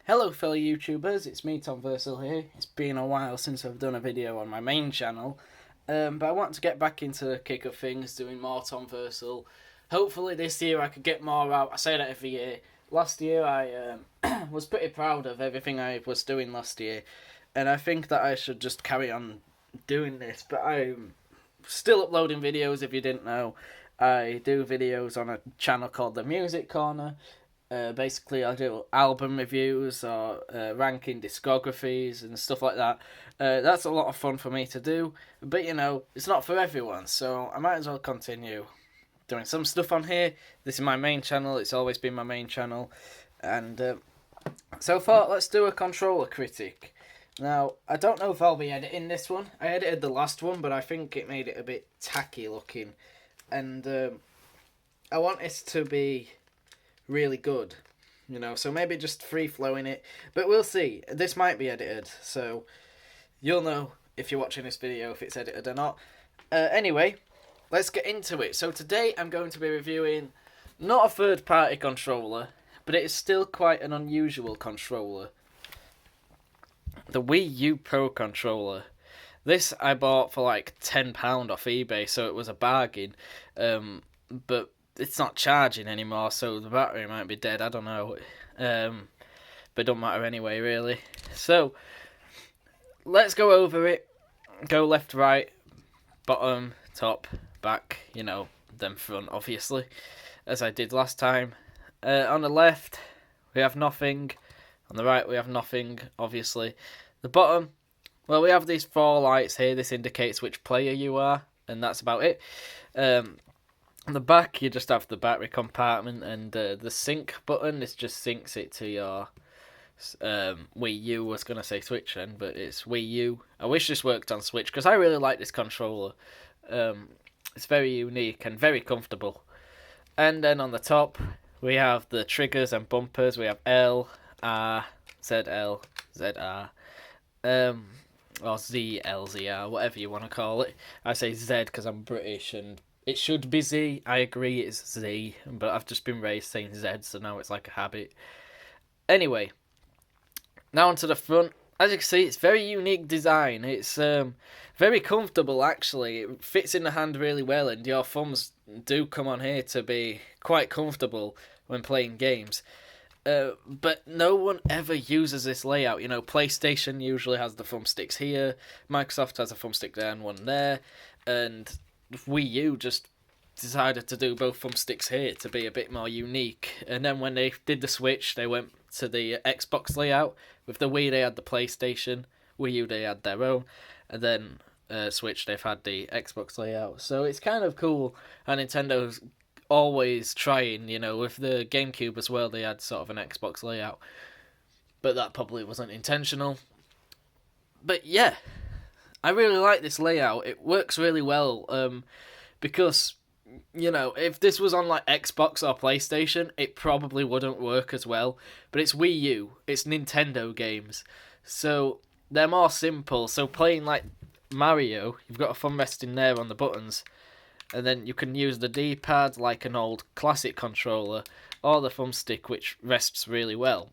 Hello fellow YouTubers, it's me Tomversal here. It's been a while since I've done a video on my main channel, but I want to get back into the kick of things, doing more Tomversal. Hopefully this year I could get more out. I say that every year. Last year I was pretty proud of everything I was doing last year, and I think that I should just carry on doing this, but I'm still uploading videos if you didn't know. I do videos on a channel called The Music Corner. Basically, I do album reviews or ranking discographies and stuff like that. That's a lot of fun for me to do, but you know, it's not for everyone, so I might as well continue doing some stuff on here. This is my main channel, it's always been my main channel, and so I thought let's do a controller critic. Now, I don't know if I'll be editing this one. I edited the last one, but I think it made it a bit tacky looking, and I want it to be really good, you know, so maybe just free flowing it, but we'll see. This might be edited, so you'll know if you're watching this video if it's edited or not. Anyway, let's get into it. So today I'm going to be reviewing not a third party controller, but it is still quite an unusual controller, the Wii U Pro controller. This I bought for like £10 off eBay, so it was a bargain, but it's not charging anymore, so the battery might be dead, I don't know. But it don't matter anyway, really. So, let's go over it. Go left, right, bottom, top, back, you know, then front, obviously, as I did last time. On the left, we have nothing. On the right, we have nothing, obviously. The bottom, well, we have these 4 lights here. This indicates which player you are, and that's about it. On the back, you just have the battery compartment, and the sync button. This just syncs it to your Wii U. I was going to say Switch then, but it's Wii U. I wish this worked on Switch, because I really like this controller. It's very unique and very comfortable. And then on the top, we have the triggers and bumpers. We have L, R, ZL, ZR, or ZL, ZR, whatever you want to call it. I say Z because I'm British, and it should be Z. I agree it's Z, but I've just been raised saying Z, so now it's like a habit. Anyway, now onto the front. As you can see, it's very unique design. It's very comfortable, actually. It fits in the hand really well, and your thumbs do come on here to be quite comfortable when playing games. But no one ever uses this layout. You know, PlayStation usually has the thumbsticks here, Microsoft has a thumbstick there and one there, and Wii U just decided to do both thumbsticks here to be a bit more unique. And then when they did the Switch, they went to the Xbox layout. With the Wii, they had the PlayStation. Wii U, they had their own. And then Switch, they've had the Xbox layout. So it's kind of cool. And Nintendo's always trying, you know, with the GameCube as well, they had sort of an Xbox layout. But that probably wasn't intentional. But yeah, I really like this layout. It works really well, because, you know, if this was on like Xbox or PlayStation, it probably wouldn't work as well. But it's Wii U, it's Nintendo games, so they're more simple. So playing like Mario, you've got a thumb resting there on the buttons, and then you can use the D-pad like an old classic controller, or the thumbstick, which rests really well.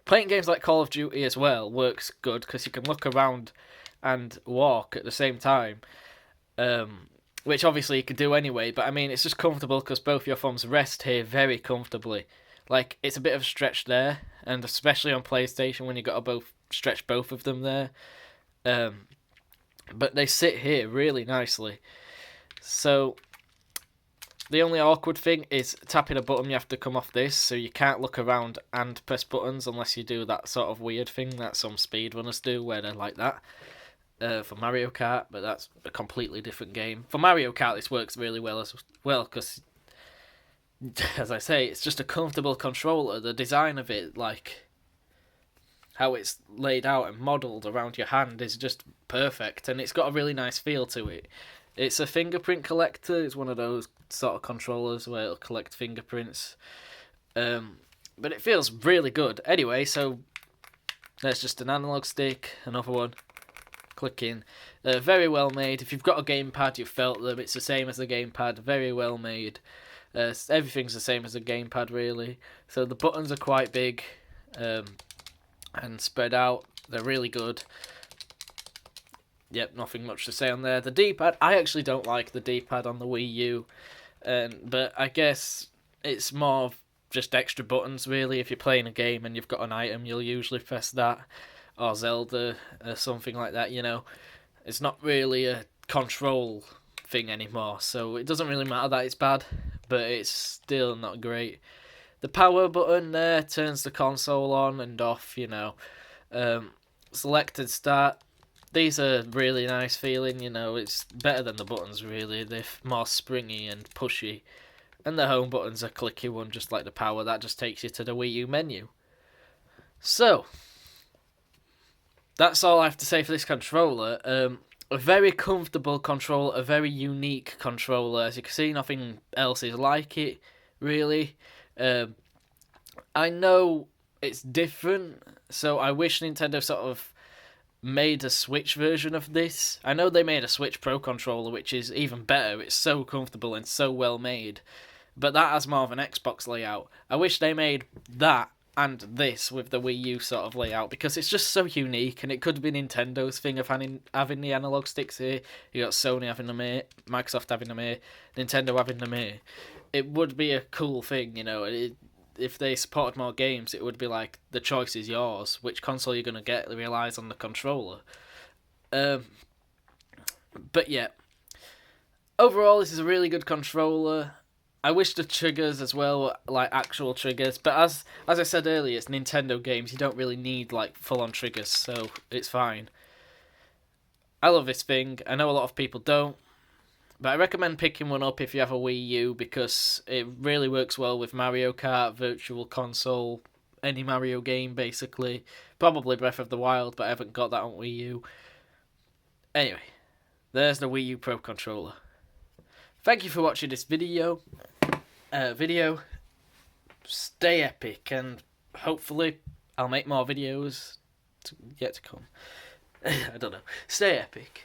Playing games like Call of Duty as well works good, because you can look around and walk at the same time, which obviously you could do anyway, but I mean, it's just comfortable because both your thumbs rest here very comfortably. Like, it's a bit of a stretch there, and especially on PlayStation when you got to both stretch both of them there, but they sit here really nicely. So the only awkward thing is tapping a button. You have to come off this, so you can't look around and press buttons unless you do that sort of weird thing that some speedrunners do, where they're like that. For Mario Kart, but that's a completely different game. For Mario Kart, this works really well as well, because, as I say, it's just a comfortable controller. The design of it, like, how it's laid out and modelled around your hand is just perfect, and it's got a really nice feel to it. It's a fingerprint collector. It's one of those sort of controllers where it'll collect fingerprints. But it feels really good. Anyway, so there's just an analog stick, another one. Clicking, very well made. If you've got a gamepad, you've felt them. It's the same as the gamepad, very well made. Everything's the same as a gamepad, really. So the buttons are quite big. and spread out. They're really good. Yep, nothing much to say on there. The D-pad, I actually don't like the D-pad on the Wii U, but I guess it's more of just extra buttons, really. If you're playing a game and you've got an item, you'll usually press that, or Zelda, or something like that, you know. It's not really a control thing anymore, so it doesn't really matter that it's bad, but it's still not great. The power button there turns the console on and off, you know. Selected start. These are really nice feeling, you know. It's better than the buttons, really. They're more springy and pushy. And the home button's a clicky one, just like the power. That just takes you to the Wii U menu. So, that's all I have to say for this controller. A very comfortable controller, a very unique controller. As you can see, nothing else is like it, really. I know it's different, so I wish Nintendo sort of made a Switch version of this. I know they made a Switch Pro controller, which is even better. It's so comfortable and so well made. But that has more of an Xbox layout. I wish they made that and this with the Wii U sort of layout, because it's just so unique, and it could be Nintendo's thing of having the analog sticks here. You got Sony having them here, Microsoft having them here, Nintendo having them here. It would be a cool thing, you know. If they supported more games, it would be like, the choice is yours. Which console you're going to get relies on the controller. But yeah. Overall, this is a really good controller. I wish the triggers as well were like actual triggers. But as I said earlier, it's Nintendo games. You don't really need like full-on triggers, so it's fine. I love this thing. I know a lot of people don't. But I recommend picking one up if you have a Wii U, because it really works well with Mario Kart, Virtual Console, any Mario game basically. Probably Breath of the Wild, but I haven't got that on Wii U. Anyway, there's the Wii U Pro controller. Thank you for watching this video. Stay epic, and hopefully I'll make more videos yet to come. I don't know. Stay epic.